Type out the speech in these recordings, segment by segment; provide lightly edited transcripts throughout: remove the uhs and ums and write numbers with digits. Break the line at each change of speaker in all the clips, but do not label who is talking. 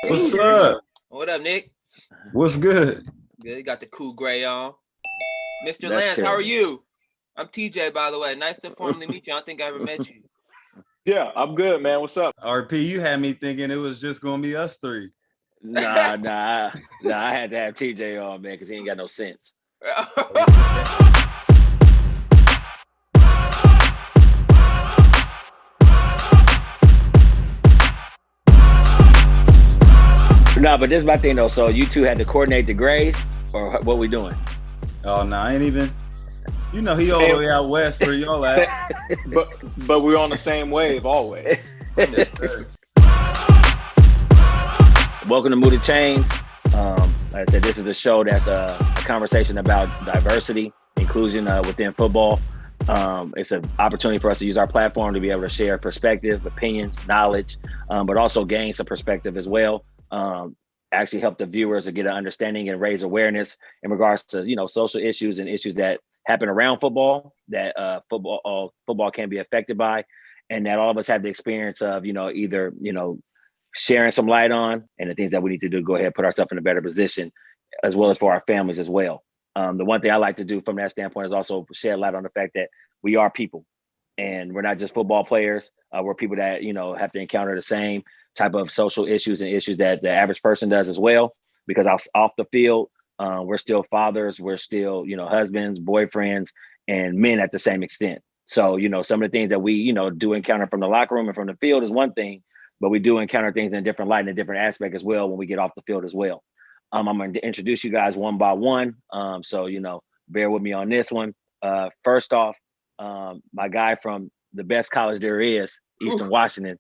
What's up?
What up, Nick?
What's good?
Good. You got the cool gray on. Mr.
That's
Lance, how
terrible.
are you? I'm TJ, by the way. Nice to formally meet you. I don't think I ever met you.
Yeah, I'm good, man. What's up?
RP, you had me thinking it was just gonna be us three.
Nah. I had to have TJ on, man, because he ain't got no sense. Nah, but this is my thing though. So you two had to coordinate the grays, or what we doing?
Oh no, I ain't even. You know he all the way out west where y'all at.
but we're on the same wave always.
Welcome to Move the Chains. Like I said, this is the show that's a conversation about diversity, inclusion within football. It's an opportunity for us to use our platform to be able to share perspective, opinions, knowledge, but also gain some perspective as well. Actually help the viewers to get an understanding and raise awareness in regards to, social issues and issues that happen around football that football can be affected by, and that all of us have the experience of, either, sharing some light on, and the things that we need to do to go ahead and put ourselves in a better position, as well as for our families as well. The one thing I like to do from that standpoint is also shed light on the fact that we are people, and we're not just football players. We're people that, have to encounter the same type of social issues and issues that the average person does as well, because off the field, we're still fathers, we're still, husbands, boyfriends, and men at the same extent. So, some of the things that we, do encounter from the locker room and from the field is one thing, but we do encounter things in a different light and a different aspect as well when we get off the field as well. I'm going to introduce you guys one by one. So, bear with me on this one. First off, my guy from the best college there is, Eastern Washington.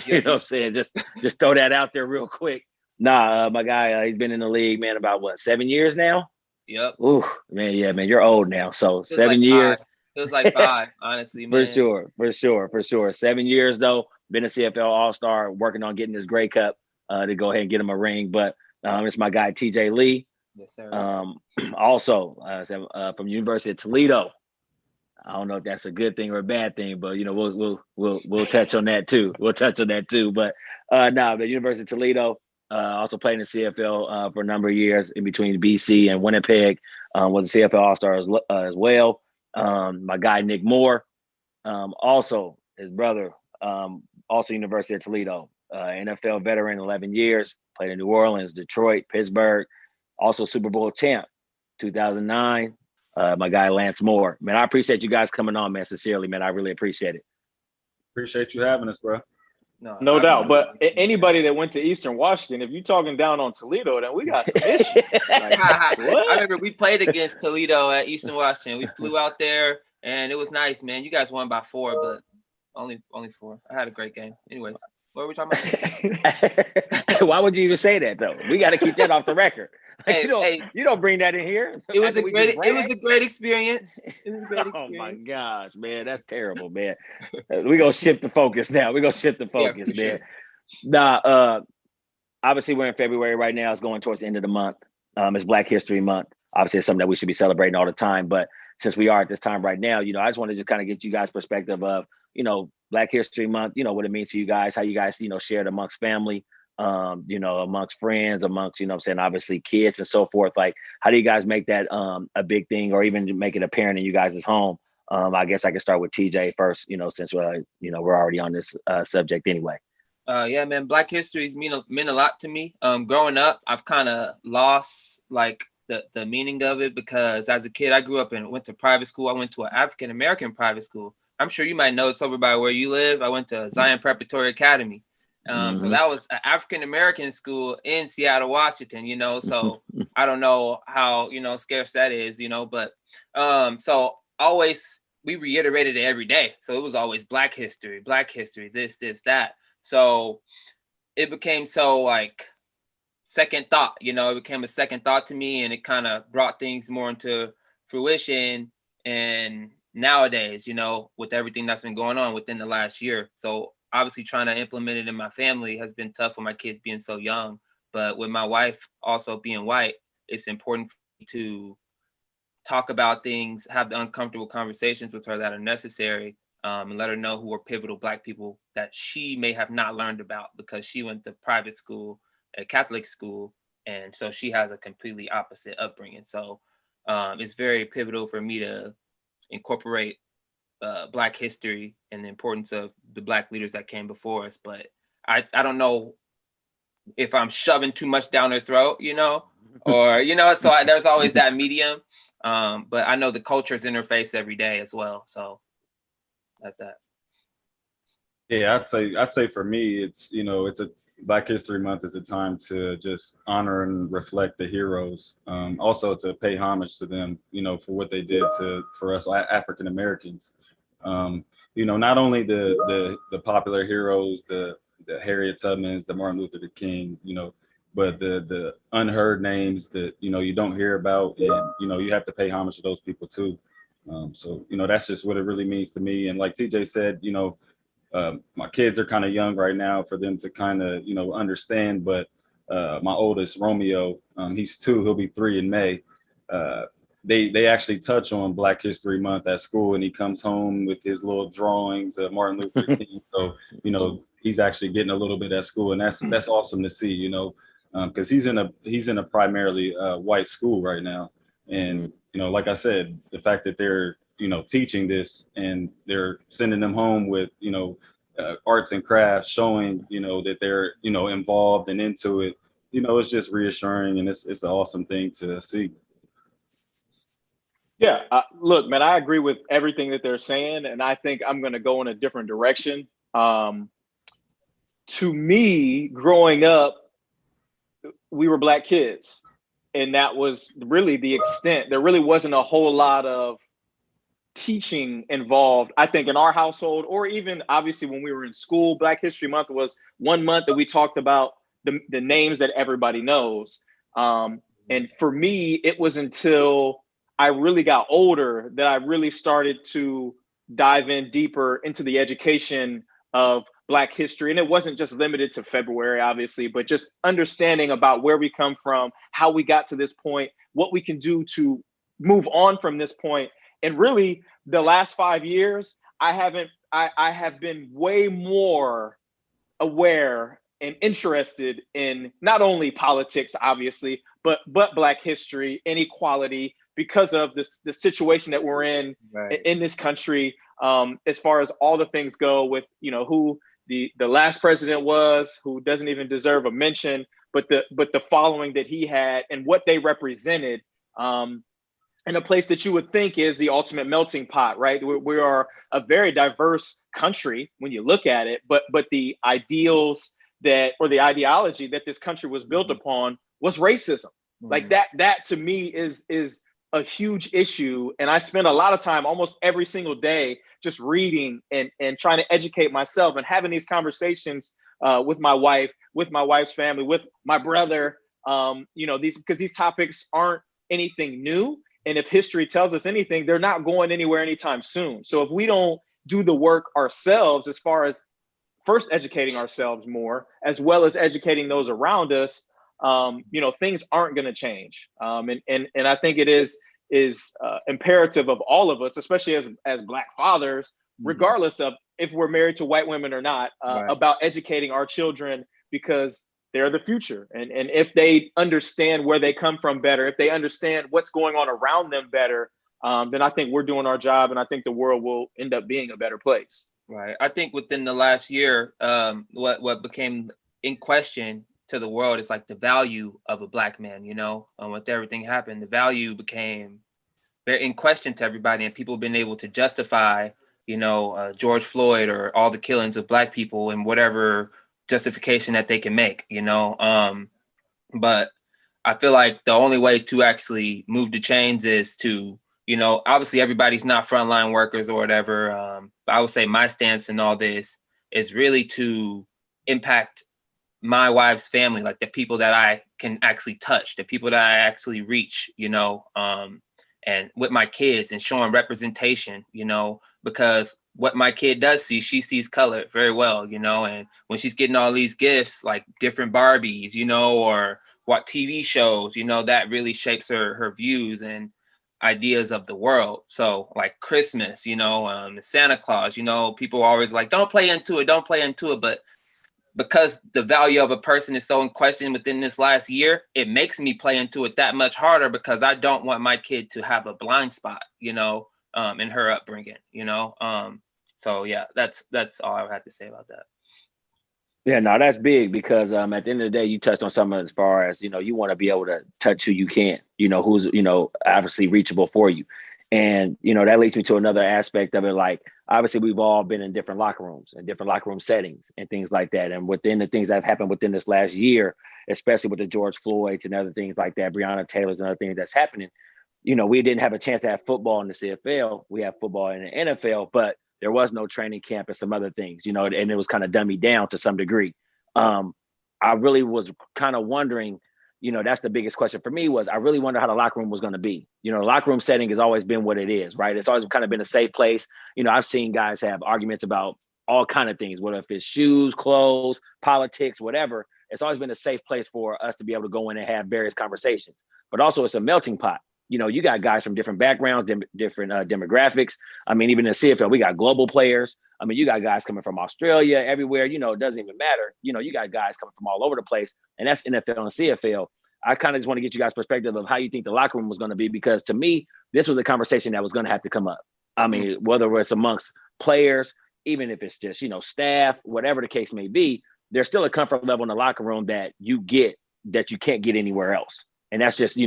You know what I'm saying? Just throw that out there real quick. Nah, my guy, he's been in the league, man, about 7 years now?
Yep.
Ooh, man, yeah, man, you're old now. So 7 years.
It was like 5, honestly, man.
For sure. 7 years, though. Been a CFL All-Star, working on getting his Grey Cup to go ahead and get him a ring. But it's my guy, TJ Lee.
Yes, sir.
Also, from University of Toledo. I don't know if that's a good thing or a bad thing, but we'll touch on that too. But the University of Toledo also played in the CFL for a number of years in between BC and Winnipeg. Was a CFL All-Star as well. My guy Nick Moore, also his brother, also University of Toledo, NFL veteran, 11 years, played in New Orleans, Detroit, Pittsburgh, also Super Bowl champ, 2009. My guy Lance Moore. Man, I appreciate you guys coming on, man. Sincerely, man, I really appreciate it.
Appreciate you having us, bro.
No doubt. But anybody that went to Eastern Washington, if you're talking down on Toledo, then we got some issues.
I remember we played against Toledo at Eastern Washington. We flew out there, and it was nice, man. You guys won by 4, but only 4. I had a great game. Anyways, what were we talking about?
Why would you even say that, though? We got to keep that off the record. You don't bring that in here.
It was a great experience.
Oh my gosh, man, that's terrible, man. We're gonna shift the focus now. Man. Sure. Nah, obviously we're in February right now. It's going towards the end of the month. It's Black History Month. Obviously, it's something that we should be celebrating all the time. But since we are at this time right now, I just want to just kind of get you guys' perspective of, Black History Month, what it means to you guys, how you guys, share it amongst family, amongst friends, amongst, obviously kids and so forth. Like, how do you guys make that a big thing, or even make it apparent in you guys' home? I guess I can start with TJ first, since we're already on this subject anyway.
Yeah, man, Black history's meant a lot to me. Growing up, I've kind of lost like the meaning of it, because as a kid, I grew up and went to private school. I went to an African-American private school. I'm sure you might know it's over by where you live. I went to Zion Preparatory Academy. So that was an African-American school in Seattle, Washington, so I don't know how, scarce that is, but so always we reiterated it every day. So it was always Black history, this, that. So it became so like second thought, it became a second thought to me, and it kind of brought things more into fruition. And nowadays, with everything that's been going on within the last year. So obviously trying to implement it in my family has been tough with my kids being so young. But with my wife also being white, it's important for me to talk about things, have the uncomfortable conversations with her that are necessary, and let her know who are pivotal Black people that she may have not learned about because she went to private school a Catholic school, and so she has a completely opposite upbringing. So it's very pivotal for me to incorporate Black history and the importance of the Black leaders that came before us. But I don't know if I'm shoving too much down their throat, or, so there's always that medium. But I know the cultures interface every day as well. So that's that.
Yeah, I'd say for me, it's a Black History Month is a time to just honor and reflect the heroes. Also to pay homage to them, for what they did for us African Americans. Not only the popular heroes, the Harriet Tubmans, the Martin Luther King, but the unheard names that you don't hear about, and you have to pay homage to those people too. So that's just what it really means to me. And like TJ said, my kids are kind of young right now for them to kind of understand, but my oldest Romeo, he's 2, he'll be 3 in May. They actually touch on Black History Month at school, and he comes home with his little drawings of Martin Luther King. So he's actually getting a little bit at school, and that's awesome to see, because he's in a primarily white school right now. And like I said, the fact that they're teaching this and they're sending them home with arts and crafts, showing that they're involved and into it, it's just reassuring, and it's an awesome thing to see.
Yeah, look, man, I agree with everything that they're saying, and I think I'm going to go in a different direction. To me, growing up, we were Black kids, and that was really the extent. There really wasn't a whole lot of teaching involved, I think, in our household, or even obviously when we were in school. Black History Month was one month that we talked about the names that everybody knows. And for me, it was until I really got older that I really started to dive in deeper into the education of Black history. And it wasn't just limited to February, obviously, but just understanding about where we come from, how we got to this point, what we can do to move on from this point. And really, the last 5 years, I have been way more aware and interested in not only politics, obviously, but Black history, inequality, because of the situation that we're in this country, as far as all the things go with who the last president was, who doesn't even deserve a mention, but the following that he had and what they represented. In a place that you would think is the ultimate melting pot, right? We are a very diverse country when you look at it, but the ideals or the ideology that this country was built upon was racism. Like that to me is a huge issue. And I spend a lot of time, almost every single day, just reading and trying to educate myself and having these conversations with my wife, with my wife's family, with my brother, because these topics aren't anything new. And if history tells us anything, they're not going anywhere anytime soon. So if we don't do the work ourselves, as far as first educating ourselves more, as well as educating those around us, things aren't going to change. And I think it is imperative of all of us, especially as Black fathers, regardless of if we're married to white women or not, about educating our children, because they're the future. And if they understand where they come from better, if they understand what's going on around them better, then I think we're doing our job, and I think the world will end up being a better place.
Right. I think within the last year, what became in question to the world is like the value of a Black man, with everything happened, the value became very in question to everybody, and people have been able to justify, George Floyd or all the killings of Black people and whatever justification that they can make, but I feel like the only way to actually move the chains is to, obviously everybody's not frontline workers or whatever. But I would say my stance in all this is really to impact my wife's family, like the people that I can actually touch, the people that I actually reach, and with my kids, and showing representation, because what my kid does see, she sees color very well, and when she's getting all these gifts, like different Barbies, or what TV shows, that really shapes her views and ideas of the world. So like Christmas, Santa Claus, people are always like, don't play into it. But because the value of a person is so in question within this last year, it makes me play into it that much harder because I don't want my kid to have a blind spot, in her upbringing, So yeah, that's all I had to say about that.
Yeah, no, that's big because at the end of the day, you touched on something as far as, you want to be able to touch who you can, who's, obviously reachable for you. And, that leads me to another aspect of it. Like, obviously, we've all been in different locker rooms and different locker room settings and things like that. And within the things that have happened within this last year, especially with the George Floyds and other things like that, Breonna Taylor's and other things that's happening, we didn't have a chance to have football in the CFL. We have football in the NFL, but there was no training camp and some other things, and it was kind of dummied down to some degree. I really was kind of wondering, that's the biggest question for me was I really wonder how the locker room was going to be. The locker room setting has always been what it is, right? It's always kind of been a safe place. I've seen guys have arguments about all kind of things, whether if it's shoes, clothes, politics, whatever. It's always been a safe place for us to be able to go in and have various conversations. But also it's a melting pot. You got guys from different backgrounds, different demographics. I mean, even in the CFL, we got global players. I mean, you got guys coming from Australia, everywhere, it doesn't even matter. You got guys coming from all over the place, and that's NFL and CFL. I kind of just want to get you guys' perspective of how you think the locker room was going to be, because to me, this was a conversation that was going to have to come up. I mean, whether it's amongst players, even if it's just, staff, whatever the case may be, there's still a comfort level in the locker room that you get that you can't get anywhere else. And that's just,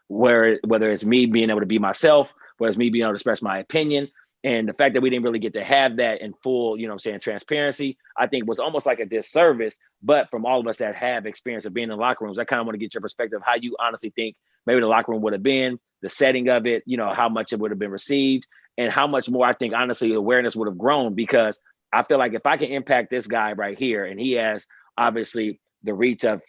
whether it's me being able to be myself, whether it's me being able to express my opinion. And the fact that we didn't really get to have that in full, transparency, I think was almost like a disservice. But from all of us that have experience of being in locker rooms, I kind of want to get your perspective, how you honestly think maybe the locker room would have been, the setting of it, how much it would have been received, and how much more I think, honestly, awareness would have grown. Because I feel like if I can impact this guy right here, and he has obviously the reach of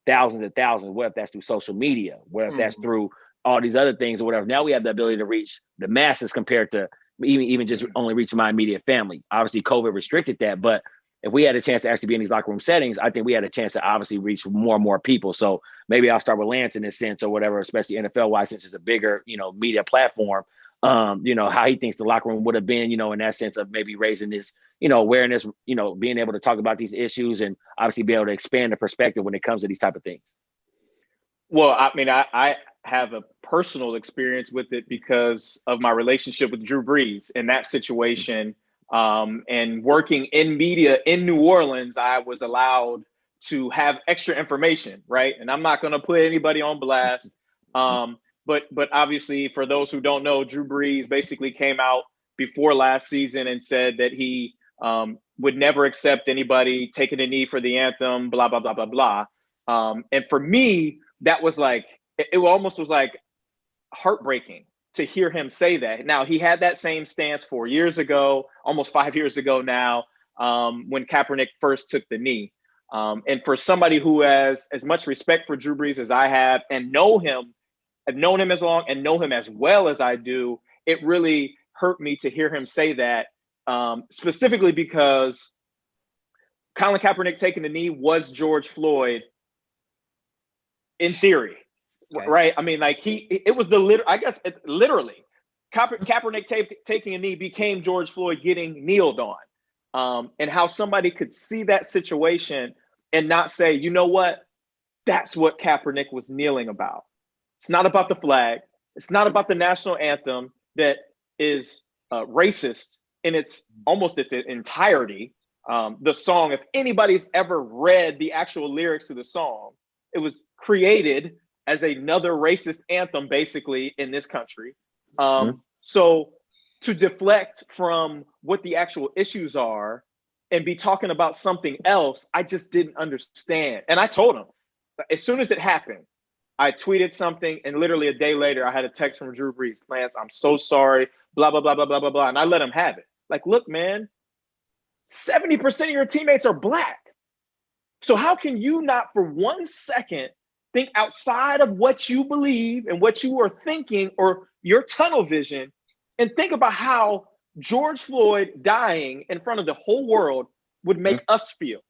thousands and thousands, whether that's through social media, whether that's through all these other things or whatever. Now we have the ability to reach the masses compared to even just only reaching my immediate family. Obviously, COVID restricted that, but if we had a chance to actually be in these locker room settings, I think we had a chance to obviously reach more and more people. So maybe I'll start with Lance in this sense or whatever, especially NFL-wise, since it's a bigger, media platform. How he thinks the locker room would have been, in that sense of maybe raising this, awareness, being able to talk about these issues and obviously be able to expand the perspective when it comes to these type of things.
Well, I mean, I have a personal experience with it because of my relationship with Drew Brees in that situation. And working in media in New Orleans, I was allowed to have extra information, right? And I'm not going to put anybody on blast. But obviously, for those who don't know, Drew Brees basically came out before last season and said that he would never accept anybody taking a knee for the anthem, blah, blah, blah, blah, blah. And for me, that was like, it almost was like heartbreaking to hear him say that. Now, he had that same stance 4 years ago, almost 5 years ago now, when Kaepernick first took the knee. And for somebody who has as much respect for Drew Brees as I have and know him, I've known him as long and know him as well as I do, it really hurt me to hear him say that, specifically because Colin Kaepernick taking the knee was George Floyd in theory, okay. Right? I mean, like it was literally Kaepernick taking a knee became George Floyd getting kneeled on, and how somebody could see that situation and not say, you know what, that's what Kaepernick was kneeling about. It's not about the flag. It's not about the national anthem that is racist in its entirety. The song, if anybody's ever read the actual lyrics to the song, it was created as another racist anthem, basically, in this country. So to deflect from what the actual issues are and be talking about something else, I just didn't understand. And I told him, as soon as it happened, I tweeted something, and literally a day later, I had a text from Drew Brees, Lance, I'm so sorry, blah, blah, blah, blah, blah, blah, blah. And I let him have it. Like, look, man, 70% of your teammates are Black. So how can you not for 1 second think outside of what you believe and what you are thinking or your tunnel vision and think about how George Floyd dying in front of the whole world would make us feel?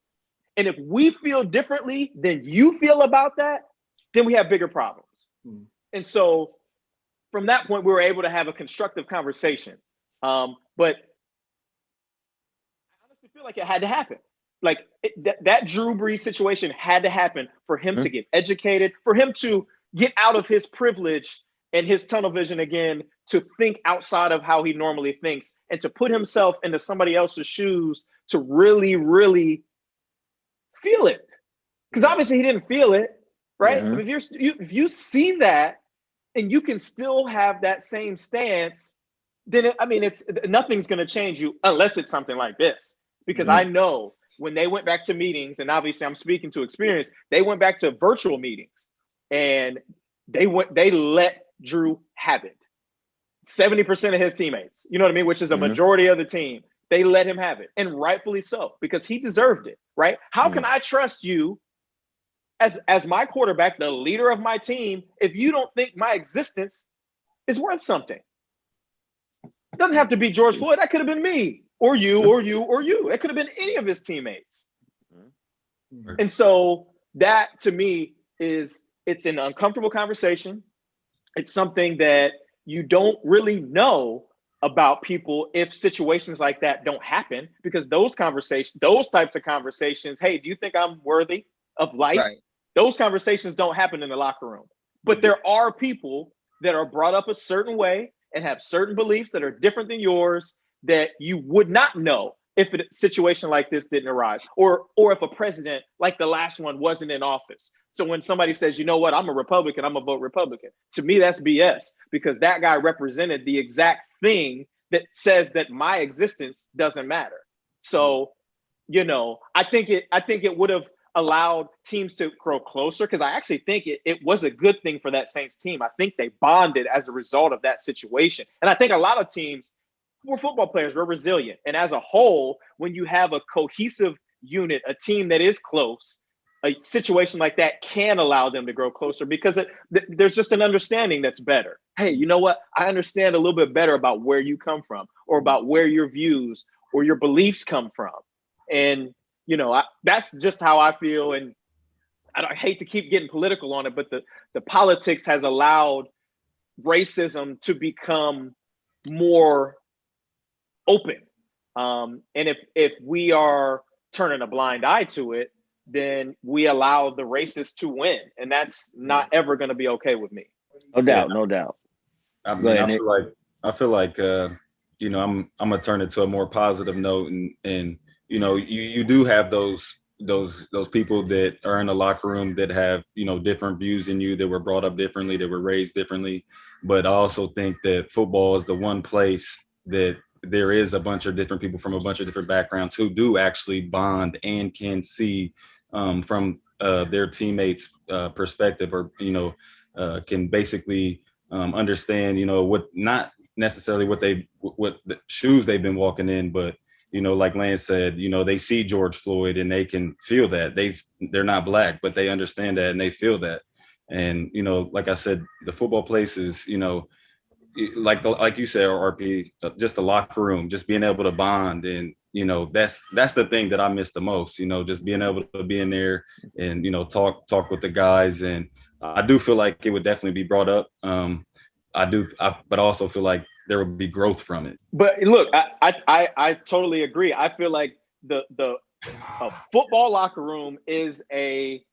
And if we feel differently than you feel about that, then we have bigger problems. And so from that point, we were able to have a constructive conversation. But I honestly feel like it had to happen. that Drew Brees situation had to happen for him to get educated, for him to get out of his privilege and his tunnel vision again, to think outside of how he normally thinks, and to put himself into somebody else's shoes to really, really feel it. Because obviously he didn't feel it, right?
Yeah.
If you see that and you can still have that same stance, then it's nothing's going to change you unless it's something like this. Because I know when they went back to meetings, and obviously I'm speaking to experience, they went back to virtual meetings, and they let Drew have it. 70% of his teammates, you know what I mean, which is a majority of the team, they let him have it, and rightfully so, because he deserved it, right? How can I trust you as my quarterback, the leader of my team, if you don't think my existence is worth something? It doesn't have to be George Floyd. That could have been me, or you, or you, or you. It could have been any of his teammates. And so that, to me, it's an uncomfortable conversation. It's something that you don't really know about people if situations like that don't happen, because those types of conversations, hey, do you think I'm worthy of life? Right. Those conversations don't happen in the locker room. But there are people that are brought up a certain way and have certain beliefs that are different than yours that you would not know if a situation like this didn't arise, or if a president like the last one wasn't in office. So when somebody says, you know what, I'm a Republican, I'm gonna vote Republican. To me, that's BS, because that guy represented the exact thing that says that my existence doesn't matter. So, I think it would have allowed teams to grow closer, because I actually think it was a good thing for that Saints team. I think they bonded as a result of that situation. And I think a lot of teams, we're football players, we're resilient. And as a whole, when you have a cohesive unit, a team that is close, a situation like that can allow them to grow closer, because there's just an understanding that's better. Hey, you know what? I understand a little bit better about where you come from, or about where your views or your beliefs come from. And, that's just how I feel. And I hate to keep getting political on it, but the politics has allowed racism to become more open. And if we are turning a blind eye to it, then we allow the racists to win, and that's not ever going to be okay with me.
No doubt.
I feel like I'm gonna turn it to a more positive note, and you do have those people that are in the locker room that have different views than you, that were brought up differently, that were raised differently. But I also think that football is the one place that there is a bunch of different people from a bunch of different backgrounds who do actually bond and can see from their teammates' perspective, or can basically understand what, not necessarily what the shoes they've been walking in, but like Lance said, they see George Floyd and they can feel that. They're not Black, but they understand that and they feel that. And like I said, the football places, like you said, RP, just the locker room, just being able to bond, and that's the thing that I miss the most. Just being able to be in there and talk with the guys. And I do feel like it would definitely be brought up. But I also feel like there would be growth from it.
But look, I totally agree. I feel like the football locker room is a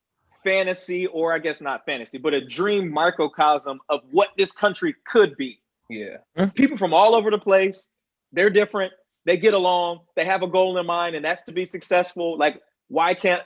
fantasy, or I guess not fantasy, but a dream microcosm of what this country could be.
Yeah.
People from all over the place, they're different, they get along, they have a goal in mind, and that's to be successful. Like, why can't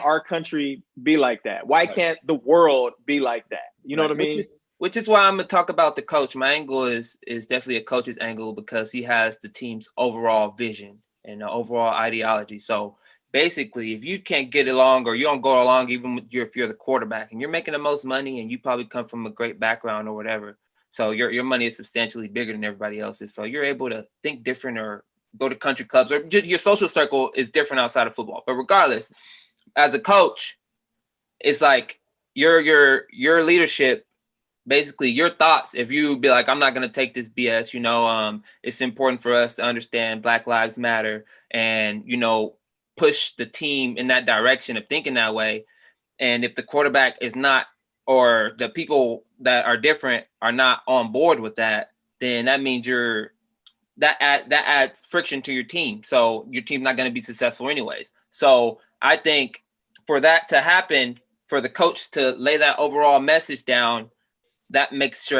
our country be like that? Why can't the world be like that? You know what I mean?
Which is why I'm gonna talk about the coach. My angle is definitely a coach's angle, because he has the team's overall vision and the overall ideology. So basically, if you can't get along, or you don't go along, even if you're the quarterback and you're making the most money and you probably come from a great background or whatever, so your money is substantially bigger than everybody else's, so you're able to think different, or go to country clubs, or just your social circle is different outside of football. But regardless, as a coach, it's like your leadership, basically your thoughts. If you be like, I'm not going to take this BS, it's important for us to understand Black Lives Matter, and, push the team in that direction of thinking that way. And if the quarterback is not, or the people that are different are not on board with that, then that means that adds friction to your team. So your team's not going to be successful anyways. So I think for that to happen, for the coach to lay that overall message down, that makes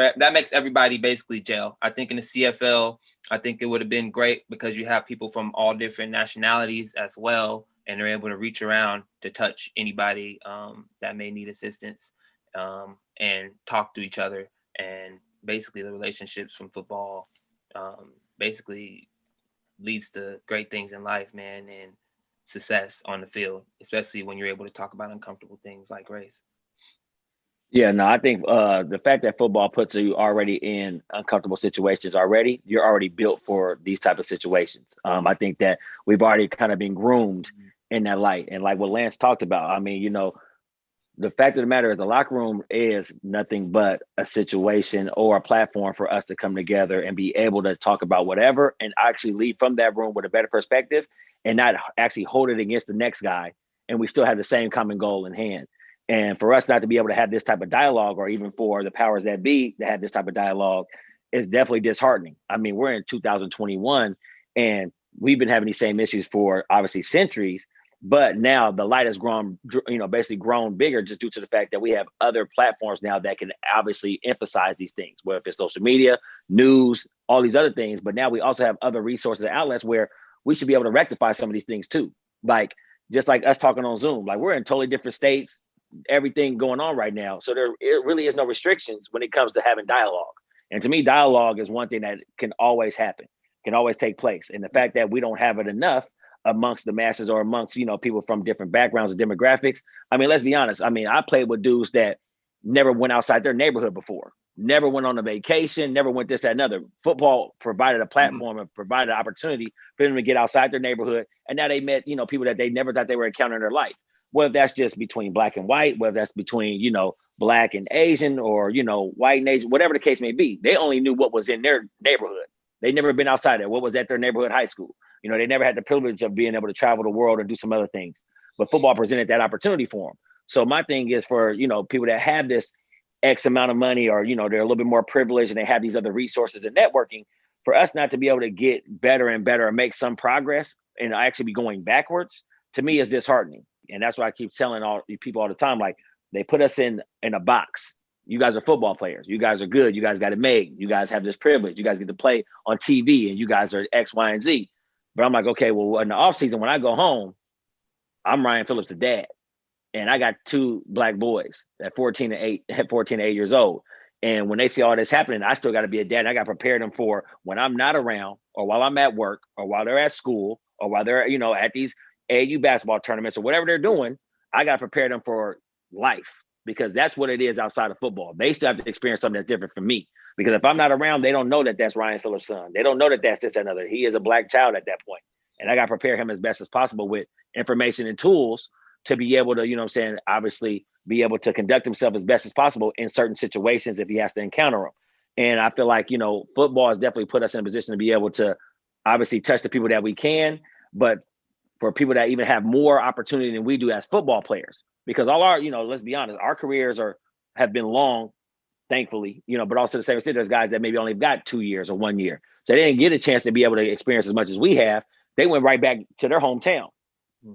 everybody basically gel. I think in the CFL, I think it would have been great because you have people from all different nationalities as well, and they're able to reach around to touch anybody that may need assistance and talk to each other. And basically the relationships from football basically leads to great things in life, man, and success on the field, especially when you're able to talk about uncomfortable things like race.
Yeah, no, I think the fact that football puts you already in uncomfortable situations already, you're already built for these type of situations. I think that we've already kind of been groomed in that light. And like what Lance talked about, I mean, you know, the fact of the matter is the locker room is nothing but a situation or a platform for us to come together and be able to talk about whatever and actually leave from that room with a better perspective and not actually hold it against the next guy. And we still have the same common goal in hand. And for us not to be able to have this type of dialogue, or even for the powers that be to have this type of dialogue, is definitely disheartening. I mean, we're in 2021 and we've been having these same issues for obviously centuries, but now the light has grown, you know, basically grown bigger just due to the fact that we have other platforms now that can obviously emphasize these things, whether it's social media, news, all these other things. But now we also have other resources and outlets where we should be able to rectify some of these things too. Like just like us talking on Zoom, like we're in totally different states, everything going on right now. So it really is no restrictions when it comes to having dialogue. And to me, dialogue is one thing that can always happen, can always take place. And the fact that we don't have it enough amongst the masses or amongst, you know, people from different backgrounds and demographics. I mean, let's be honest. I mean, I played with dudes that never went outside their neighborhood before, never went on a vacation, never went this, that, another. Football provided a platform and provided an opportunity for them to get outside their neighborhood. And now they met, you know, people that they never thought they were encountering in their life. Whether that's just between black and white, whether that's between, you know, black and Asian, or, you know, white and Asian, whatever the case may be, they only knew what was in their neighborhood. They never been outside there. What was at their neighborhood high school? You know, they never had the privilege of being able to travel the world and do some other things. But football presented that opportunity for them. So my thing is for, you know, people that have this X amount of money, or, you know, they're a little bit more privileged and they have these other resources and networking, for us not to be able to get better and better and make some progress and actually be going backwards, to me is disheartening. And that's why I keep telling all people all the time, like they put us in a box. You guys are football players. You guys are good. You guys got it made. You guys have this privilege. You guys get to play on TV and you guys are X, Y, and Z. But I'm like, okay, well, in the off season, when I go home, I'm Ryan Phillips, the dad. And I got two black boys at 14 and 8 years old. And when they see all this happening, I still got to be a dad. I got to prepare them for when I'm not around, or while I'm at work, or while they're at school, or while they're, you know, at these AAU basketball tournaments or whatever they're doing. I got to prepare them for life, because that's what it is outside of football. They still have to experience something that's different from me, because if I'm not around, they don't know that that's Ryan Phillips' son. They don't know that that's this and another. He is a black child at that point. And I got to prepare him as best as possible with information and tools to be able to, you know what I'm saying, obviously be able to conduct himself as best as possible in certain situations if he has to encounter them. And I feel like, you know, football has definitely put us in a position to be able to obviously touch the people that we can, but for people that even have more opportunity than we do as football players, because all our, you know, let's be honest, our careers have been long, thankfully, you know, but also the same extent, there's guys that maybe only got 2 years or 1 year. So they didn't get a chance to be able to experience as much as we have. They went right back to their hometown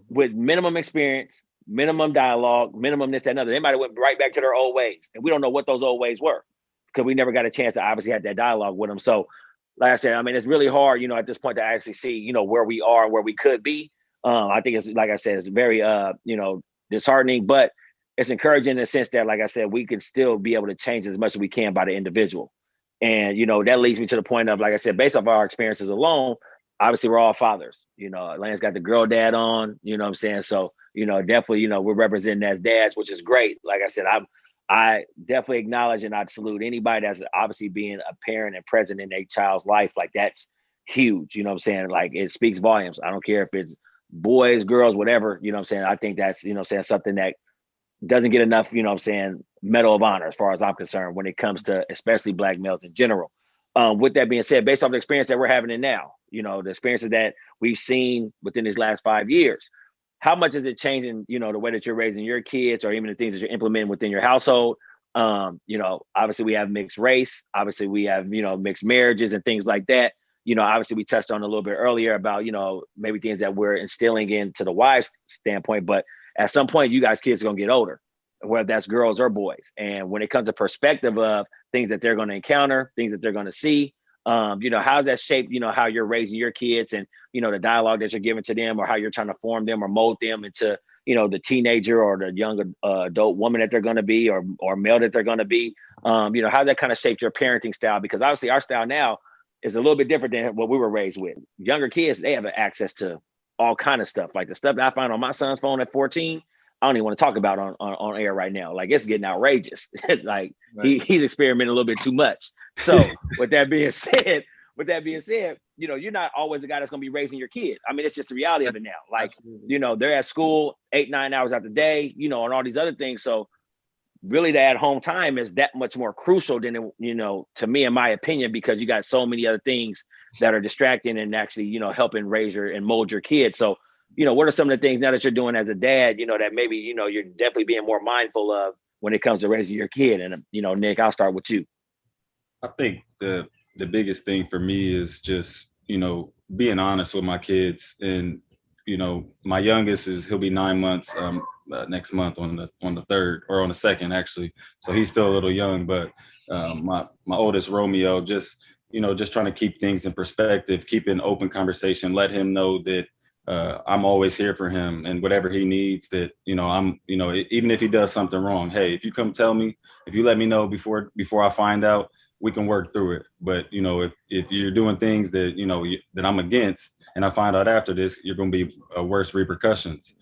with minimum experience, minimum dialogue, minimum this, that, and other. They might have went right back to their old ways. And we don't know what those old ways were, because we never got a chance to obviously have that dialogue with them. So like I said, I mean, it's really hard, you know, at this point to actually see, you know, where we are and where we could be. I think it's, like I said, it's very, you know, disheartening, but it's encouraging in the sense that, like I said, we can still be able to change as much as we can by the individual. And, you know, that leads me to the point of, like I said, based off our experiences alone, obviously we're all fathers. You know, Lance got the girl dad on, you know what I'm saying? So, you know, definitely, you know, we're representing as dads, which is great. Like I said, I definitely acknowledge and I salute anybody that's obviously being a parent and present in a child's life. Like that's huge. You know what I'm saying? Like it speaks volumes. I don't care if it's boys, girls, whatever, you know what I'm saying? I think that's, you know what I'm saying, something that doesn't get enough, you know what I'm saying, medal of honor as far as I'm concerned when it comes to especially black males in general. With that being said, based off the experience that we're having in now, you know, the experiences that we've seen within these last 5 years, how much is it changing, you know, the way that you're raising your kids or even the things that you're implementing within your household? You know, obviously we have mixed race, obviously we have, you know, mixed marriages and things like that. obviously we touched on a little bit earlier about, maybe things that we're instilling into the wives' standpoint, but at some point you guys kids are going to get older, whether that's girls or boys. And when it comes to perspective of things that they're going to encounter, things that they're going to see, how does that shape, how you're raising your kids and, the dialogue that you're giving to them, or how you're trying to form them or mold them into, the teenager or the young adult woman that they're going to be, or male that they're going to be. How does that kind of shape your parenting style? Because obviously our style now is a little bit different than what we were raised with. Younger kids, they have access to all kind of stuff. Like the stuff that I find on my son's phone at 14, I don't even want to talk about on air right now. Like, it's getting outrageous. Like, right. He's experimenting a little bit too much. So with that being said, you're not always the guy that's going to be raising your kid. I mean, it's just the reality of it now. Like, absolutely. They're at school 8-9 hours out the day, and all these other things. So really the at-home time is that much more crucial than, to me, in my opinion, because you got so many other things that are distracting and actually, helping raise and mold your kids. So, what are some of the things now that you're doing as a dad, that maybe, you're definitely being more mindful of when it comes to raising your kid? And, Nick, I'll start with you.
I think the biggest thing for me is just, being honest with my kids. And, my youngest he'll be 9 months next month on the 3rd, or on the 2nd, actually. So he's still a little young, but my oldest Romeo, just trying to keep things in perspective, keep an open conversation, let him know that I'm always here for him, and whatever he needs, that, I'm, even if he does something wrong, hey, if you come tell me, if you let me know before I find out, we can work through it. But, if you're doing things that, that I'm against, and I find out after this, you're going to be worse repercussions.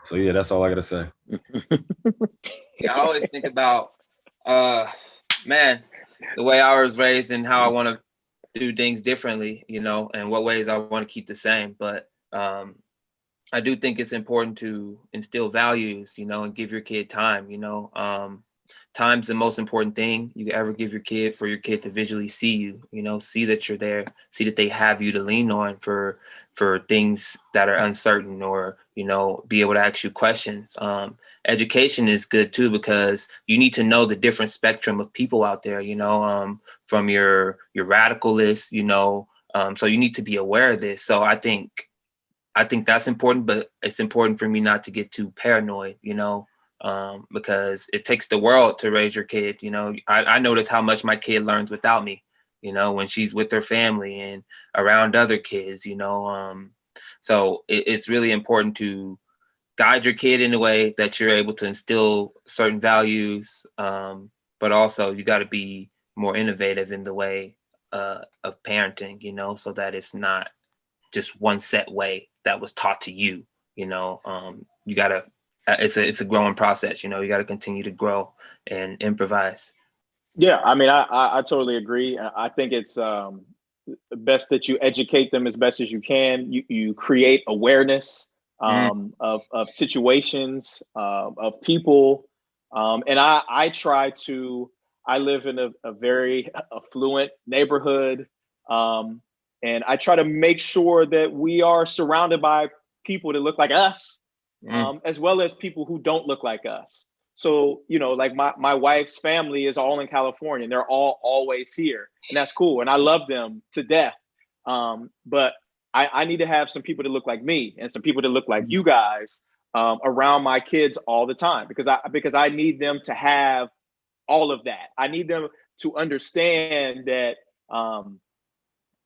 So yeah, that's all I got to say.
Yeah, I always think about, the way I was raised and how I want to do things differently, and what ways I want to keep the same. But I do think it's important to instill values, and give your kid time. Time's the most important thing you can ever give your kid, for your kid to visually see you, see that you're there, see that they have you to lean on for things that are uncertain, or, be able to ask you questions. Education is good too, because you need to know the different spectrum of people out there, from your radicalists, so you need to be aware of this. So I think that's important, but it's important for me not to get too paranoid, because it takes the world to raise your kid. I notice how much my kid learns without me, when she's with her family and around other kids, so it's really important to guide your kid in a way that you're able to instill certain values. But also you got to be more innovative in the way of parenting, so that it's not just one set way that was taught to you. You gotta, it's a growing process. You gotta continue to grow and improvise.
Yeah, I mean, I totally agree. I think it's best that you educate them as best as you can. You create awareness of situations, of people, and I live in a very affluent neighborhood, and I try to make sure that we are surrounded by people that look like us, as well as people who don't look like us. So, like my wife's family is all in California, and they're all always here, and that's cool. And I love them to death. But I need to have some people that look like me and some people that look like you guys around my kids all the time, because I need them to have all of that. I need them to understand that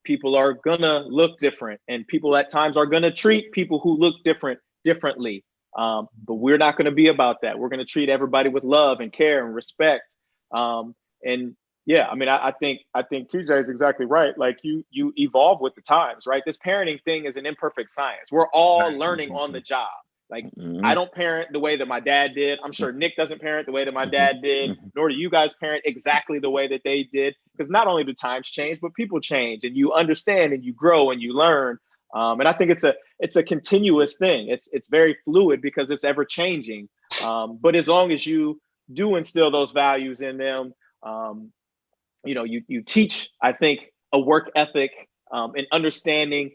people are gonna look different, and people at times are gonna treat people who look differently. But we're not going to be about that. We're going to treat everybody with love and care and respect. And yeah, I mean, I think TJ is exactly right. Like you evolve with the times, right? This parenting thing is an imperfect science. We're all learning on the job. Like I don't parent the way that my dad did. I'm sure Nick doesn't parent the way that my dad did, nor do you guys parent exactly the way that they did. Because not only do times change, but people change, and you understand and you grow and you learn. And I think it's a continuous thing. It's very fluid because it's ever changing. But as long as you do instill those values in them, you teach, I think, a work ethic and understanding.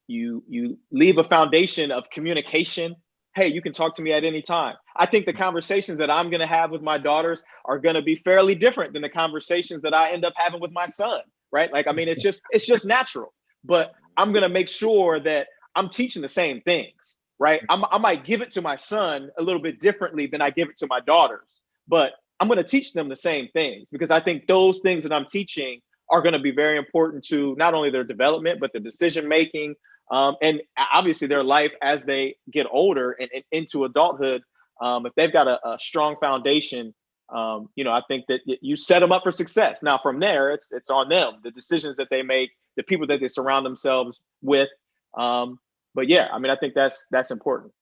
You leave a foundation of communication. Hey, you can talk to me at any time. I think the conversations that I'm going to have with my daughters are going to be fairly different than the conversations that I end up having with my son. right? Like, I mean, it's just natural. But I'm gonna make sure that I'm teaching the same things, right? I might give it to my son a little bit differently than I give it to my daughters, but I'm gonna teach them the same things because I think those things that I'm teaching are going to be very important to not only their development but the decision making, and obviously their life as they get older and into adulthood. If they've got a strong foundation, I think that you set them up for success. Now from there, it's on them, the decisions that they make, the people that they surround themselves with. But yeah, I mean, I think that's important.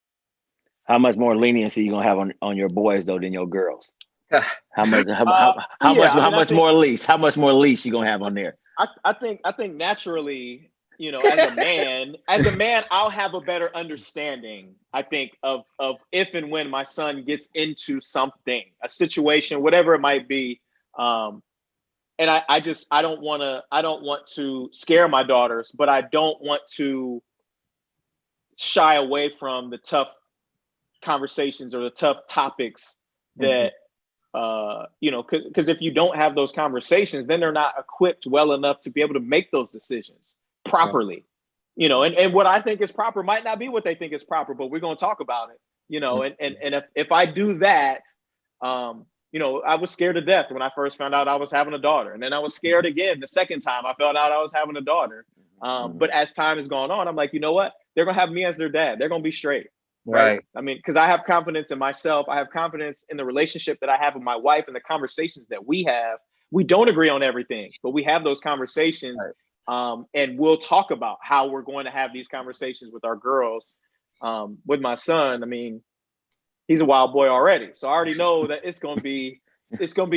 How much more leniency you gonna have on your boys though than your girls? How much? How much more leash? How much more leash you gonna have on there?
I think naturally, as a man, I'll have a better understanding, I think, of if and when my son gets into something, a situation, whatever it might be. And I don't want to scare my daughters, but I don't want to shy away from the tough conversations or the tough topics that, because if you don't have those conversations, then they're not equipped well enough to be able to make those decisions properly. And what I think is proper might not be what they think is proper, but we're going to talk about it. And if I do that, I was scared to death when I first found out I was having a daughter, and then I was scared again the second time I found out I was having a daughter. But as time has gone on, I'm like, you know what? They're gonna have me as their dad. They're gonna be straight. Right. I mean, because I have confidence in myself. I have confidence in the relationship that I have with my wife and the conversations that we have. We don't agree on everything, but we have those conversations. Right. And we'll talk about how we're going to have these conversations with our girls. With my son, I mean, he's a wild boy already. So I already know that it's going to be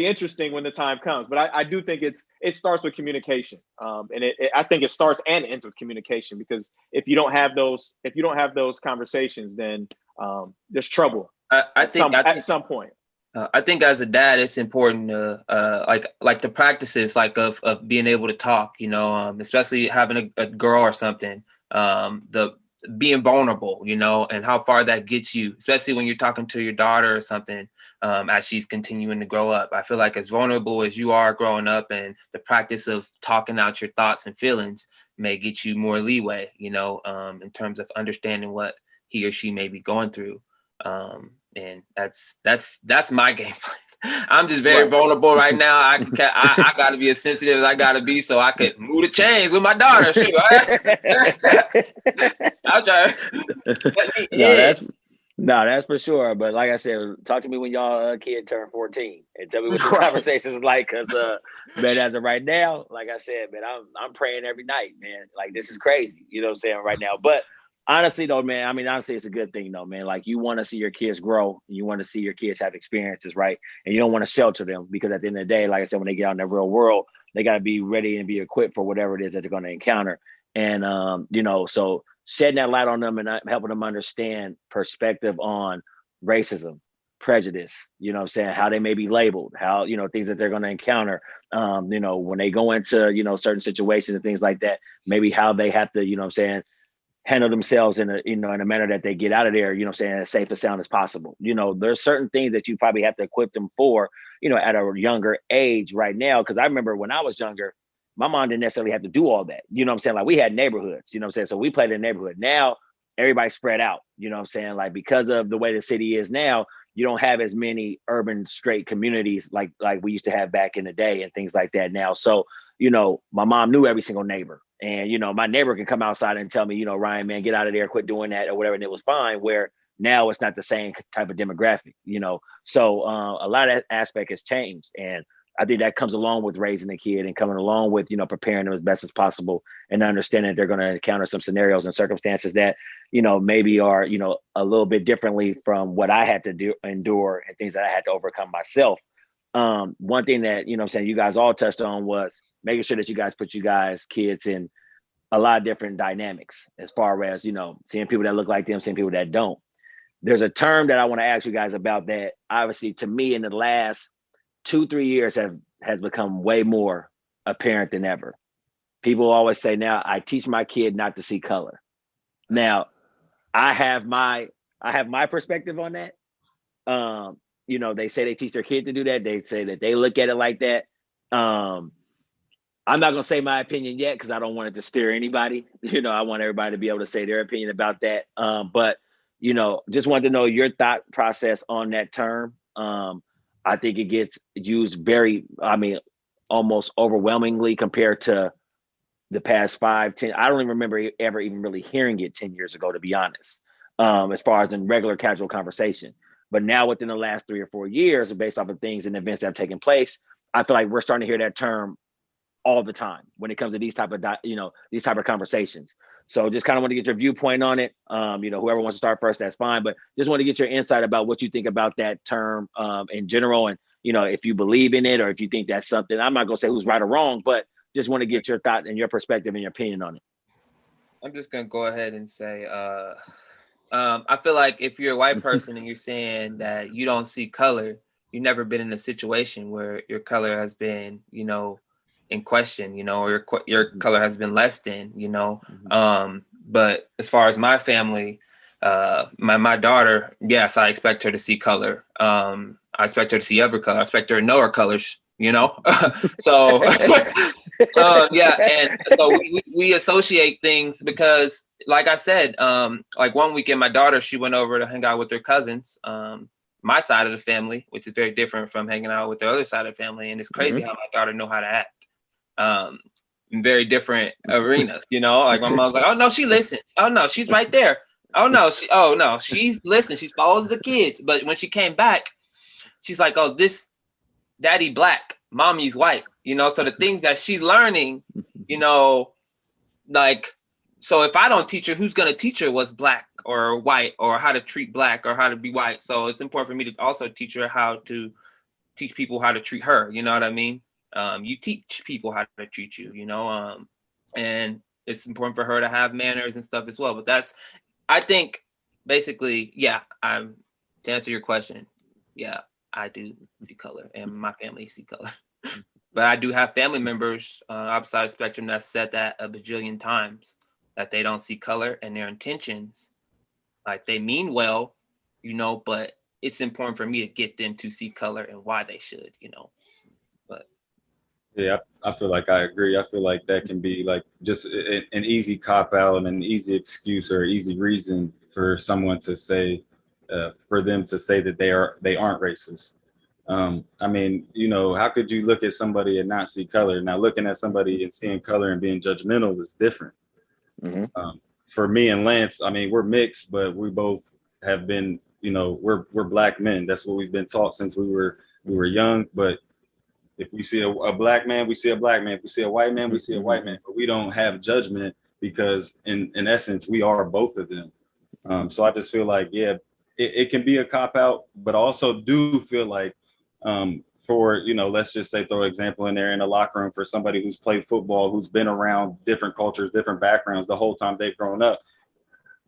interesting when the time comes. But I do think it starts with communication. And I think it starts and ends with communication, because if you don't have those conversations, then there's trouble. I think at some point.
I think as a dad, it's important to like the practices of being able to talk, especially having a girl or something, the being vulnerable, and how far that gets you, especially when you're talking to your daughter or something, as she's continuing to grow up. I feel like as vulnerable as you are growing up, and the practice of talking out your thoughts and feelings may get you more leeway, in terms of understanding what he or she may be going through. And that's my game plan. I'm just very vulnerable right now. I got to be as sensitive as I got to be so I could move the chains with my daughter. Shoot, I'll try.
That's for sure. But like I said, talk to me when y'all kid turn 14 and tell me what the conversation is like. Because man, as of right now, like I said, man, I'm praying every night, man. Like, this is crazy. You know what I'm saying, right now. But honestly, though, man, I mean, honestly, it's a good thing, though, man. Like, you want to see your kids grow. You want to see your kids have experiences, right? And you don't want to shelter them, because at the end of the day, like I said, when they get out in the real world, they got to be ready and be equipped for whatever it is that they're going to encounter. And, so shedding that light on them and helping them understand perspective on racism, prejudice, how they may be labeled, how, things that they're going to encounter, when they go into, certain situations and things like that, maybe how they have to, handle themselves in a manner that they get out of there, as safe and sound as possible. There's certain things that you probably have to equip them for, at a younger age right now. Cause I remember when I was younger, my mom didn't necessarily have to do all that. Like, we had neighborhoods, so we played in the neighborhood. Now everybody's spread out, like, because of the way the city is now, you don't have as many urban straight communities like we used to have back in the day and things like that now. So, my mom knew every single neighbor. And, my neighbor can come outside and tell me, Ryan, man, get out of there, quit doing that or whatever. And it was fine. Where now it's not the same type of demographic, So a lot of that aspect has changed. And I think that comes along with raising a kid and coming along with, preparing them as best as possible and understanding that they're going to encounter some scenarios and circumstances that, maybe are, a little bit differently from what I had to endure and things that I had to overcome myself. One thing that, you guys all touched on was making sure that you guys put kids in a lot of different dynamics, as far as, seeing people that look like them, seeing people that don't. There's a term that I want to ask you guys about that, obviously, to me, in the last 2-3 years has become way more apparent than ever. People always say now, I teach my kid not to see color. Now, I have my perspective on that. They say they teach their kid to do that. They say that they look at it like that. I'm not gonna say my opinion yet because I don't want it to steer anybody. You know, I want everybody to be able to say their opinion about that. But you know, just wanted to know your thought process on that term. I think it gets used almost overwhelmingly compared to the past 5, 10. I don't even remember ever even really hearing it 10 years ago, to be honest, as far as in regular casual conversation. But now within the last 3 or 4 years, based off of things and events that have taken place, I feel like we're starting to hear that term all the time when it comes to these type of conversations. So just kind of want to get your viewpoint on it. Whoever wants to start first, that's fine. But just want to get your insight about what you think about that term in general. And, if you believe in it or if you think that's something, I'm not going to say who's right or wrong, but just want to get your thought and your perspective and your opinion on it.
I'm just going to go ahead and say, I feel like if you're a white person and you're saying that you don't see color, you've never been in a situation where your color has been, in question, or your color has been less than, but as far as my family, my daughter, yes, I expect her to see color. I expect her to see every color. I expect her to know her colors, so yeah. And so we associate things because, like I said, like one weekend, my daughter, she went over to hang out with her cousins, my side of the family, which is very different from hanging out with the other side of the family. And it's crazy how my daughter know how to act. In very different arenas, like my mom's like, oh no, she listens. Oh no, she's right there. Oh no, she listens. She follows the kids. But when she came back, she's like, oh, this daddy black, mommy's white, so the things that she's learning, like, so if I don't teach her, who's going to teach her what's black or white or how to treat black or how to be white? So it's important for me to also teach her how to teach people how to treat her. You know what I mean? You teach people how to treat you, and it's important for her to have manners and stuff as well. But I think basically, yeah, to answer your question, yeah, I do see color and my family see color. But I do have family members outside the spectrum that said that a bajillion times, that they don't see color and their intentions, like they mean well, but it's important for me to get them to see color and why they should, but.
Yeah, I feel like I agree. I feel like that can be like just an easy cop out and an easy excuse or easy reason for someone to say, for them to say that they aren't racist. I mean, how could you look at somebody and not see color? Now, looking at somebody and seeing color and being judgmental is different. For me and Lance, I mean, we're mixed, but we both have been, we're black men. That's what we've been taught since we were young. But if we see a black man, we see a black man. If we see a white man, we see a white man. But we don't have judgment because, in essence, we are both of them. So I just feel like, yeah, it can be a cop out, but I also do feel like, for let's just say, throw an example in there in the locker room for somebody who's played football, who's been around different cultures, different backgrounds the whole time they've grown up.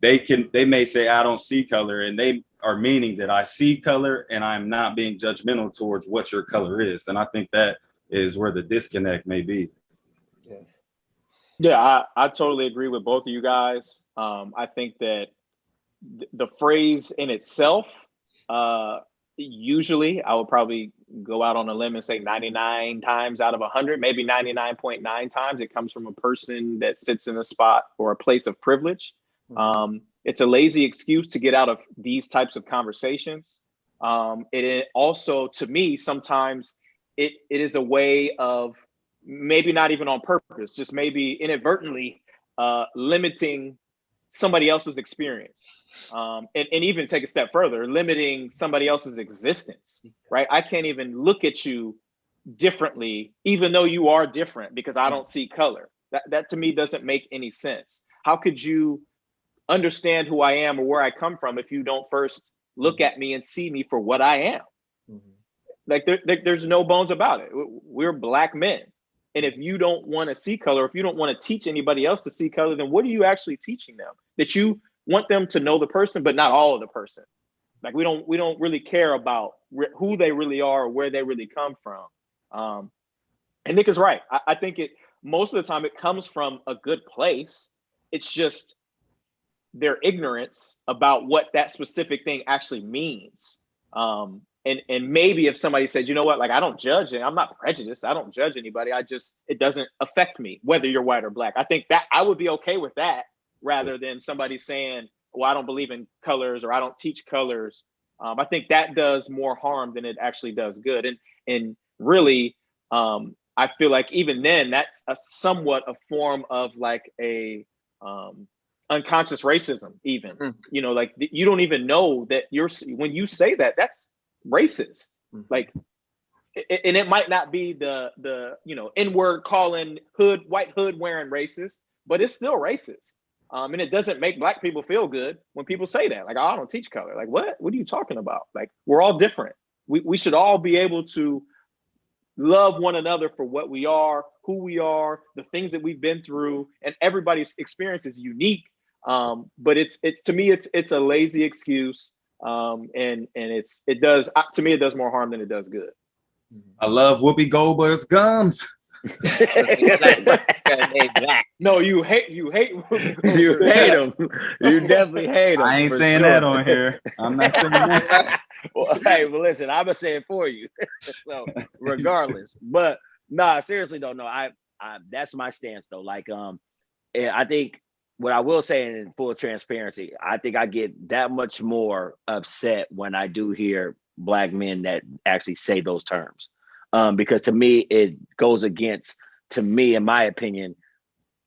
They may say, I don't see color, and they are meaning that I see color and I'm not being judgmental towards what your color is. And I think that is where the disconnect may be.
Yes.
Yeah, I totally agree with both of you guys. I think that the phrase in itself, usually I would probably go out on a limb and say 99 times out of 100, maybe 99.9 times, it comes from a person that sits in a spot or a place of privilege. It's a lazy excuse to get out of these types of conversations. It also, to me, sometimes it is a way of, maybe not even on purpose, just maybe inadvertently limiting somebody else's experience. And even take a step further, limiting somebody else's existence, right? I can't even look at you differently, even though you are different, because I don't see color. That to me doesn't make any sense. How could you understand who I am or where I come from if you don't first look at me and see me for what I am? Like there's no bones about it. We're black men. And if you don't want to see color, if you don't want to teach anybody else to see color, then what are you actually teaching them? That you want them to know the person, but not all of the person. Like we don't really care about who they really are or where they really come from. And Nick is right. I think most of the time it comes from a good place. It's just their ignorance about what that specific thing actually means. And maybe if somebody said, you know what, like I don't judge and I'm not prejudiced, I don't judge anybody. It doesn't affect me whether you're white or black. I think that I would be okay with that rather than somebody saying, well, I don't believe in colors or I don't teach colors. I think that does more harm than it actually does good. And really, I feel like even then that's a somewhat a form of like a unconscious racism even. You know, like you don't even know that when you say that, that's racist. Like, and it might not be the N-word calling white hood wearing racist, but it's still racist. And it doesn't make black people feel good when people say that. Like, oh, I don't teach color. Like, what are you talking about? Like, we're all different. We should all be able to love one another for what we are, who we are, the things that we've been through, and everybody's experience is unique. But it's to me, it's a lazy excuse. And it does to me, it does more harm than it does good.
I love Whoopi Goldberg's gums.
No, you hate
you hate them. You definitely hate them.
I ain't saying that on here. I'm not saying that.
Well, hey, well, listen, I'm gonna say it for you. So regardless, but nah, seriously though, no, I that's my stance though. Like, I think what I will say in full transparency, I think I get that much more upset when I do hear black men that actually say those terms. Because to me, it goes against, to me, in my opinion,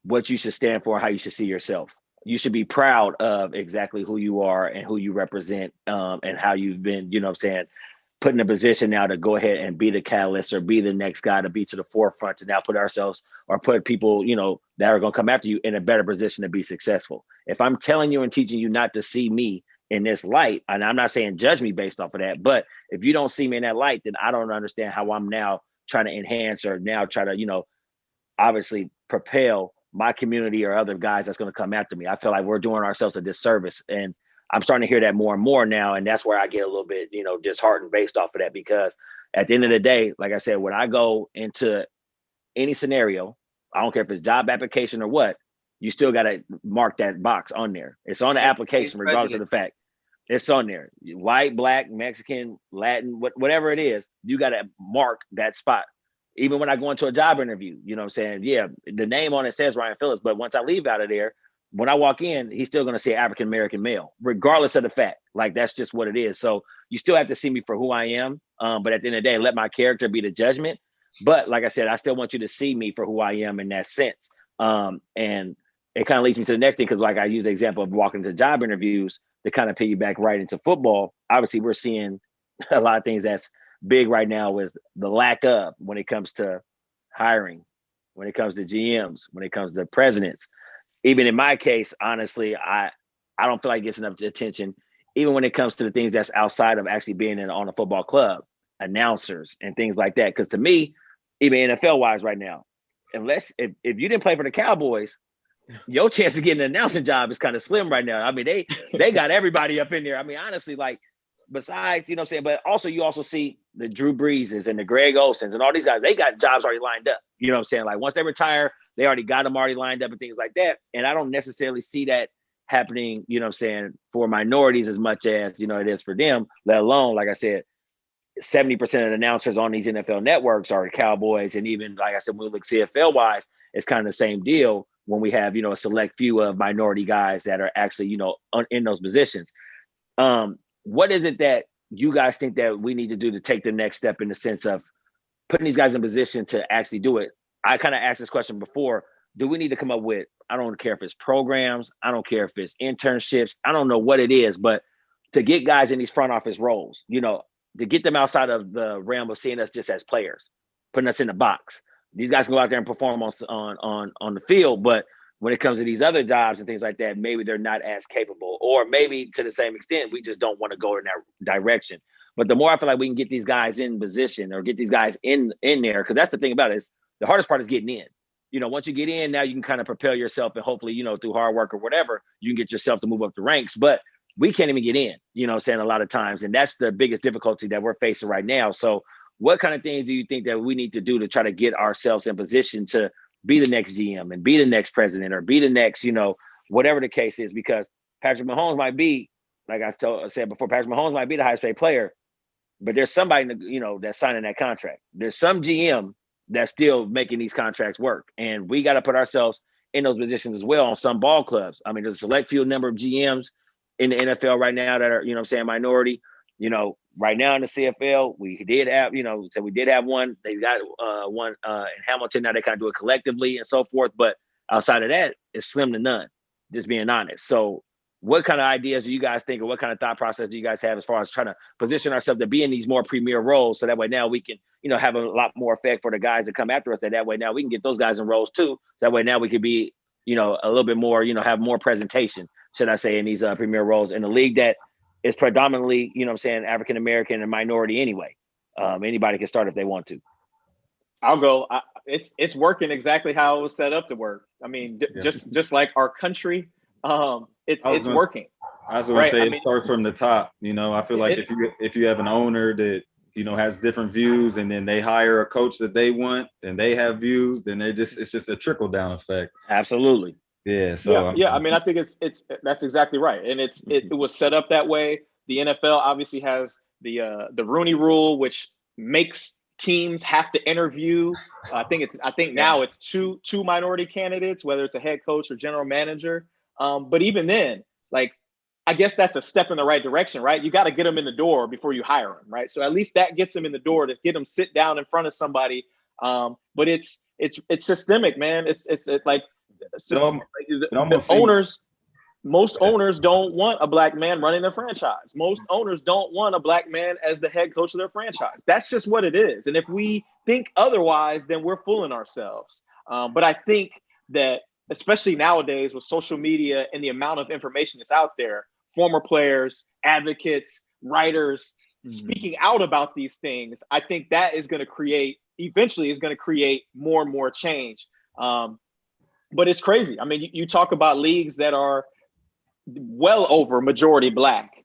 what you should stand for, how you should see yourself. You should be proud of exactly who you are and who you represent, and how you've been, put in a position now to go ahead and be the catalyst or be the next guy to be to the forefront to now put ourselves or put people, that are going to come after you in a better position to be successful. If I'm telling you and teaching you not to see me in this light, and I'm not saying judge me based off of that, but if you don't see me in that light, then I don't understand how I'm now trying to enhance or now try to, obviously propel my community or other guys that's going to come after me. I feel like we're doing ourselves a disservice, and I'm starting to hear that more and more now. And that's where I get a little bit, disheartened based off of that, because at the end of the day, like I said, when I go into any scenario, I don't care if it's job application or what, you still got to mark that box on there. It's on the application, regardless of the fact. It's on there. White, black, Mexican, Latin, whatever it is, you got to mark that spot. Even when I go into a job interview, you know what I'm saying? Yeah, the name on it says Ryan Phillips, but once I leave out of there, when I walk in, he's still going to say African-American male, regardless of the fact. Like, that's just what it is. So you still have to see me for who I am. But at the end of the day, let my character be the judgment. But like I said, I still want you to see me for who I am in that sense. And it kind of leads me to the next thing, because like I used the example of walking to job interviews to kind of piggyback right into football. Obviously, we're seeing a lot of things that's big right now is the lack of, when it comes to hiring, when it comes to GMs, when it comes to presidents. Even in my case, honestly, I don't feel like it gets enough attention, even when it comes to the things that's outside of actually being on a football club, announcers and things like that. Because to me, even NFL wise right now, unless if you didn't play for the Cowboys, your chance of getting an announcing job is kind of slim right now. I mean, they got everybody up in there. I mean, honestly, like, besides, you know what I'm saying, but also you also see the Drew Breeses and the Greg Olsons and all these guys, they got jobs already lined up. You know what I'm saying? Like, once they retire, they already got them already lined up and things like that. And I don't necessarily see that happening, you know what I'm saying, for minorities as much as, it is for them, let alone, like I said, 70% of the announcers on these NFL networks are Cowboys. And even, like I said, when we look CFL wise, it's kind of the same deal when we have, a select few of minority guys that are actually, in those positions. What is it that you guys think that we need to do to take the next step in the sense of putting these guys in position to actually do it? I kind of asked this question before. Do we need to come up with, I don't care if it's programs, I don't care if it's internships, I don't know what it is, but to get guys in these front office roles, to get them outside of the realm of seeing us just as players, putting us in the box. These guys can go out there and perform on the field, but when it comes to these other jobs and things like that, maybe they're not as capable, or maybe to the same extent, we just don't want to go in that direction. But the more I feel like we can get these guys in position or get these guys in there, because that's the thing about it, is the hardest part is getting in. Once you get in, now you can kind of propel yourself, and hopefully, through hard work or whatever, you can get yourself to move up the ranks. But we can't even get in, saying a lot of times. And that's the biggest difficulty that we're facing right now. So what kind of things do you think that we need to do to try to get ourselves in position to be the next GM and be the next president or be the next, whatever the case is? Because Patrick Mahomes might be, like I said before, Patrick Mahomes might be the highest paid player, but there's somebody, that's signing that contract. There's some GM that's still making these contracts work. And we got to put ourselves in those positions as well on some ball clubs. I mean, there's a select few number of GMs in the NFL right now that are, minority. Right now in the CFL, we did have, so we did have one. They got one in Hamilton. Now they kind of do it collectively and so forth. But outside of that, it's slim to none, just being honest. So what kind of ideas do you guys think, or what kind of thought process do you guys have as far as trying to position ourselves to be in these more premier roles, so that way now we can, have a lot more effect for the guys that come after us, that way now we can get those guys in roles too. So that way now we could be, a little bit more, have more presentation, should I say, in these premier roles in a league that is predominantly, African-American and minority anyway. Anybody can start if they want to.
I'll go. It's working exactly how it was set up to work. I mean, just like our country, it's working.
I was going to say it starts from the top. I feel like if you have an owner that has different views, and then they hire a coach that they want, and they have views, then it's just a trickle down effect.
Absolutely.
Yeah. So
I mean, I think that's exactly right, and it was set up that way. The NFL obviously has the Rooney Rule, which makes teams have to interview. I think now it's two minority candidates, whether it's a head coach or general manager. But even then, I guess that's a step in the right direction, right? You got to get them in the door before you hire them, right? So at least that gets them in the door, to get them sit down in front of somebody. But it's systemic, man. It's like the owners. Most owners don't want a black man running their franchise. Most owners don't want a black man as the head coach of their franchise. That's just what it is. And if we think otherwise, then we're fooling ourselves. But I think that, especially nowadays with social media and the amount of information that's out there, former players, advocates, writers speaking out about these things, I think that eventually is going to create more and more change. But it's crazy. I mean, you talk about leagues that are well over majority black,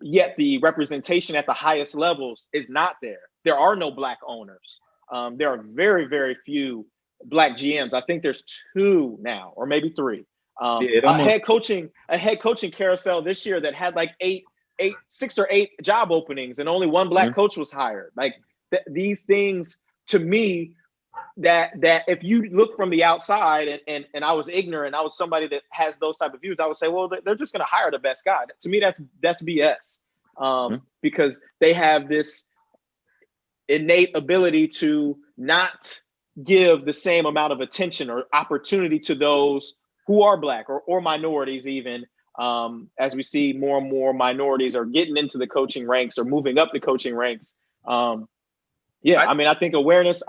yet the representation at the highest levels is not there. There are no black owners. There are very, very few black GMs. I think there's 2 now, or maybe 3. A head coaching carousel this year that had 6 or 8 job openings, and only 1 black coach was hired. These things, to me, that if you look from the outside, and I was ignorant, I was somebody that has those type of views, I would say, well, they're just going to hire the best guy. To me, that's BS, because they have this innate ability to not give the same amount of attention or opportunity to those who are black or minorities, even as we see more and more minorities are getting into the coaching ranks or moving up the coaching ranks. I mean, I think awareness,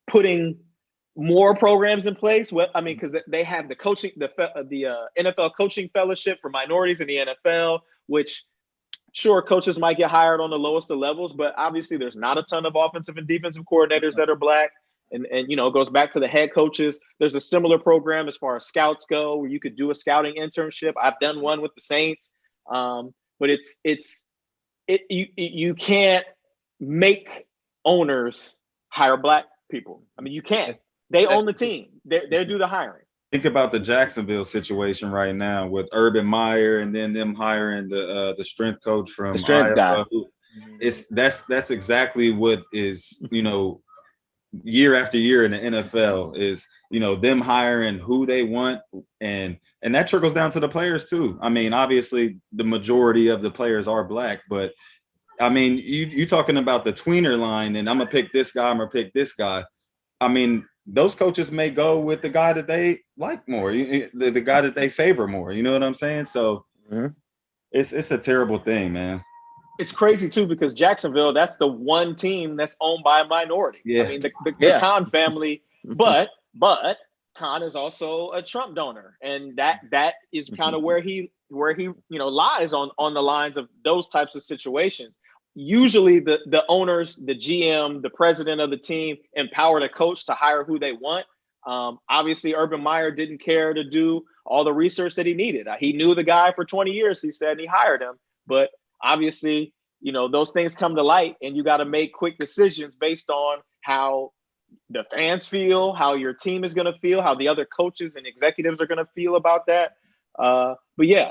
putting more programs in place. Because they have the coaching, the NFL coaching fellowship for minorities in the NFL, which, sure, coaches might get hired on the lowest of levels, but obviously there's not a ton of offensive and defensive coordinators that are black. And it goes back to the head coaches. There's a similar program as far as scouts go, where you could do a scouting internship. I've done one with the Saints, but you can't make owners hire black people. I mean, you can't. They own the team. They do the hiring.
Think about the Jacksonville situation right now with Urban Meyer, and then them hiring the strength coach from
the strength
Iowa.
guy.
That's exactly what is, year after year in the NFL is, them hiring who they want, and that trickles down to the players too. I mean, obviously the majority of the players are black, but I mean, you talking about the tweener line, and I'm gonna pick this guy, I'm gonna pick this guy. I mean, those coaches may go with the guy that they like more, the guy that they favor more. You know what I'm saying? So it's a terrible thing, man.
It's crazy too, because Jacksonville, that's the one team that's owned by a minority.
Yeah.
I mean, the Khan family, but Khan is also a Trump donor, and that is kind of where he lies on the lines of those types of situations. Usually the owners, the GM, the president of the team empower the coach to hire who they want. Obviously, Urban Meyer didn't care to do all the research that he needed. He knew the guy for 20 years, he said, and he hired him. But obviously, those things come to light, and you got to make quick decisions based on how the fans feel, how your team is going to feel, how the other coaches and executives are going to feel about that. But yeah,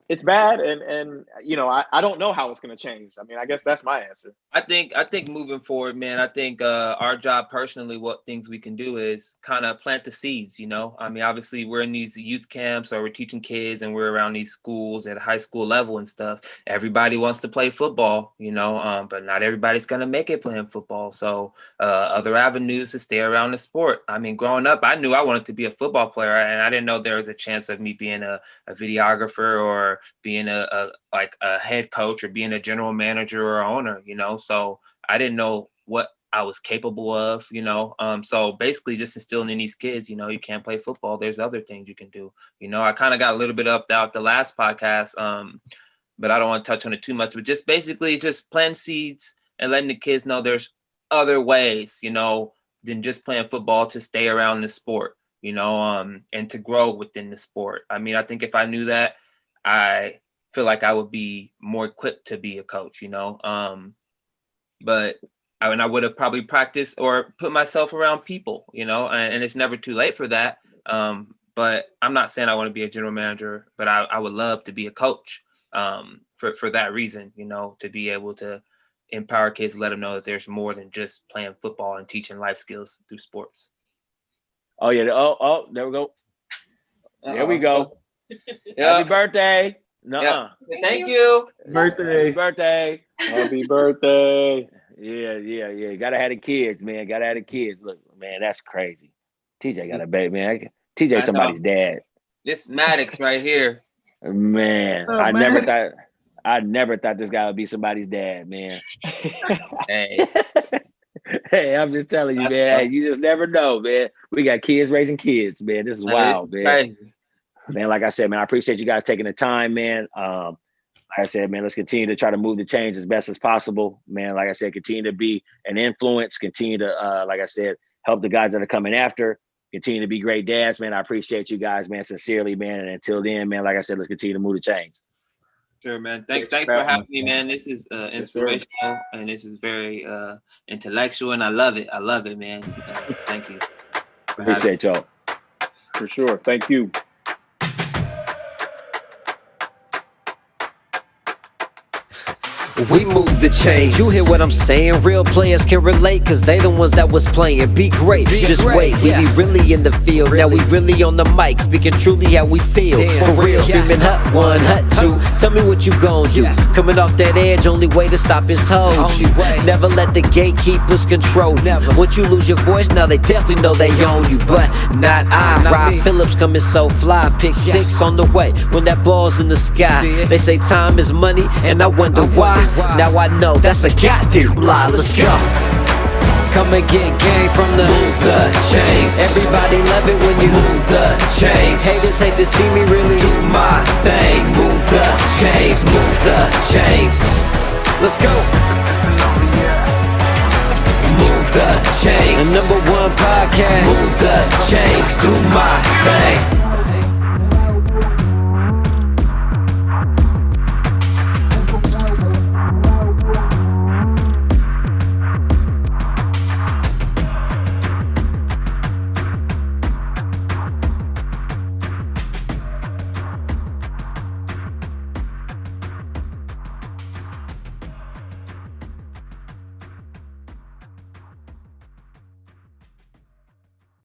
it's bad, and I don't know how it's going to change. I mean, I guess that's my answer.
I think moving forward, man, I think our job personally, what things we can do is kind of plant the seeds, I mean, obviously we're in these youth camps or we're teaching kids and we're around these schools at high school level and stuff. Everybody wants to play football, but not everybody's going to make it playing football. So other avenues to stay around the sport. I mean, growing up, I knew I wanted to be a football player, and I didn't know there was a chance of me being a videographer or being a head coach or being a general manager or owner, so I didn't know what I was capable of, so basically just instilling in these kids, you can't play football. There's other things you can do. I kind of got a little bit up out the last podcast, but I don't want to touch on it too much, but just basically just plant seeds and letting the kids know there's other ways, than just playing football to stay around the sport, and to grow within the sport. I mean, I think if I knew that, I feel like I would be more equipped to be a coach, but I would have probably practiced or put myself around people, and it's never too late for that. But I'm not saying I want to be a general manager, but I would love to be a coach for that reason, to be able to empower kids, let them know that there's more than just playing football and teaching life skills through sports.
Oh, yeah. Oh, there we go. There we go. Happy birthday.
Nuh-uh. Thank you.
Birthday.
Happy birthday.
Yeah. Gotta have the kids, man. Gotta have the kids. Look, man, that's crazy. TJ got a baby, man. TJ somebody's dad.
This Maddox right here.
Man, I never thought this guy would be somebody's dad, man.
Hey.
Hey, I'm just telling you, man. Hey, you just never know, man. We got kids raising kids, man. This is wild, man.
Crazy.
Man, like I said, man, I appreciate you guys taking the time, man. Like I said, man, let's continue to try to move the change as best as possible, man. Like I said, continue to be an influence, continue to, like I said, help the guys that are coming after, continue to be great dads, man. I appreciate you guys, man, sincerely, man. And until then, man, like I said, let's continue to move the change.
Sure, man. Thanks for having me, man. This is inspirational and this is very intellectual, and I love it, man. Thank you.
Appreciate y'all.
For sure. Thank you.
We move the change. You hear what I'm saying? Real players can relate, cause they the ones that was playing. Be great, just wait. We be really in the field. Now we really on the mic, speaking truly how we feel. For real, screaming hut one, hut two. Tell me what you gon' do. Coming off that edge, only way to stop is hold you. Never let the gatekeepers control you. Once you lose your voice, now they definitely know they own you. But not I. Rob Phillips coming so fly. Pick 6 on the way when that ball's in the sky. They say time is money, and I wonder why. Now I know that's a goddamn lie. Let's go. Come and get game from the move the chains. Everybody love it when you move the chains. Haters hate to see me really do my thing. Move the chains, move the chains. Let's go. Move the chains. The #1 podcast. Move the chains, do my thing.